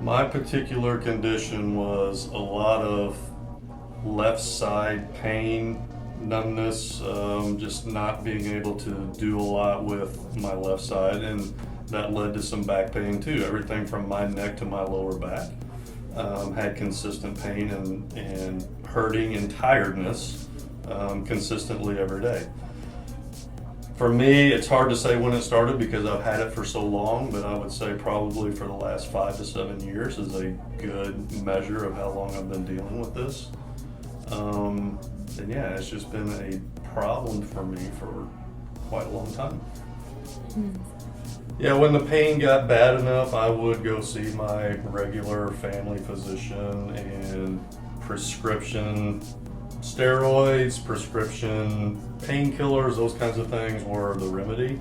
My particular condition was a lot of left side pain, numbness, just not being able to do a lot with my left side, and that led to some back pain too. Everything from my neck to my lower back had consistent pain and hurting and tiredness consistently every day. For me, it's hard to say when it started because I've had it for so long, but I would say probably for the last 5 to 7 years is a good measure of how long I've been dealing with this. And yeah, it's just been a problem for me for quite a long time. Yeah, when the pain got bad enough, I would go see my regular family physician, and prescription steroids, prescription painkillers, those kinds of things were the remedy.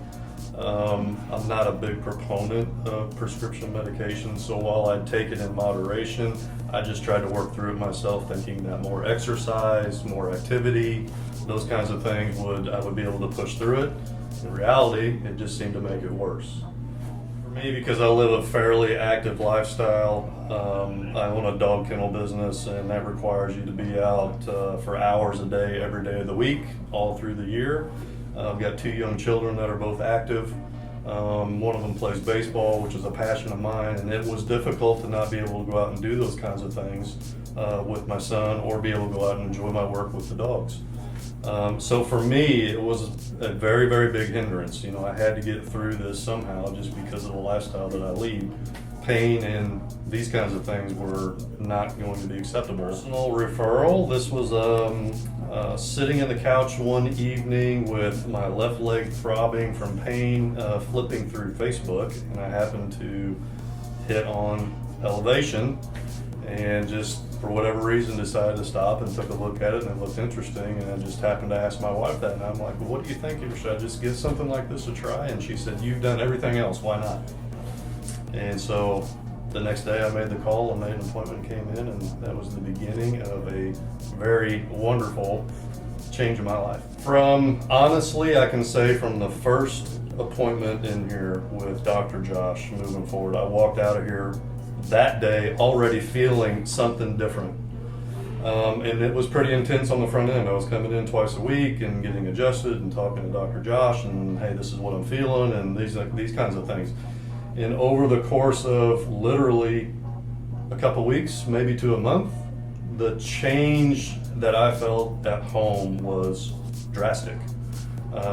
I'm not a big proponent of prescription medication, so while I take it in moderation, I just tried to work through it myself, thinking that more exercise, more activity, those kinds of things I would be able to push through it. In reality, it just seemed to make it worse. For me, because I live a fairly active lifestyle, I own a dog kennel business, and that requires you to be out for hours a day, every day of the week, all through the year. I've got 2 young children that are both active. One of them plays baseball, which is a passion of mine, and it was difficult to not be able to go out and do those kinds of things with my son, or be able to go out and enjoy my work with the dogs. So for me, it was a very, very big hindrance. You know, I had to get through this somehow just because of the lifestyle that I lead. Pain and these kinds of things were not going to be acceptable. Personal referral, this was sitting in the couch one evening with my left leg throbbing from pain, flipping through Facebook, and I happened to hit on elevation, and just for whatever reason decided to stop and took a look at it, and it looked interesting, and I just happened to ask my wife that, and I'm like, well, what do you think? Should I just give something like this a try? And she said, you've done everything else, why not? And so the next day I made the call and made an appointment, came in, and that was the beginning of a very wonderful change in my life. Honestly, I can say from the first appointment in here with Dr. Josh moving forward, I walked out of here that day already feeling something different. And it was pretty intense on the front end. I was coming in twice a week and getting adjusted and talking to Dr. Josh and, hey, this is what I'm feeling, and these kinds of things. And over the course of literally a couple weeks, maybe to a month, the change that I felt at home was drastic.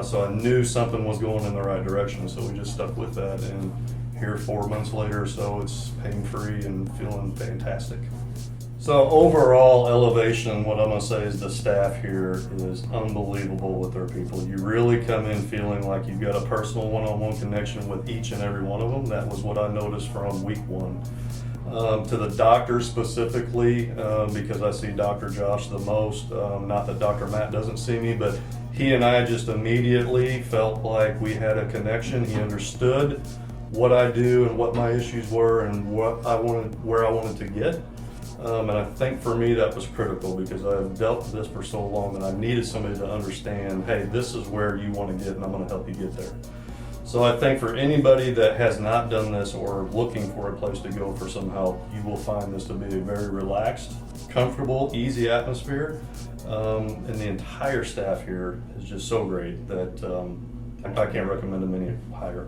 So I knew something was going in the right direction, so we just stuck with that, and here 4 months later or so, it's pain-free and feeling fantastic. So overall, Elevation, what I'm gonna say is the staff here is unbelievable with their people. You really come in feeling like you've got a personal one-on-one connection with each and every one of them. That was what I noticed from week 1. To the doctor specifically, because I see Dr. Josh the most, not that Dr. Matt doesn't see me, but he and I just immediately felt like we had a connection. He understood what I do and what my issues were and where I wanted to get. And I think for me that was critical, because I've dealt with this for so long that I needed somebody to understand, hey, this is where you want to get, and I'm going to help you get there. So I think for anybody that has not done this or looking for a place to go for some help, you will find this to be a very relaxed, comfortable, easy atmosphere. And the entire staff here is just so great that I can't recommend them any higher.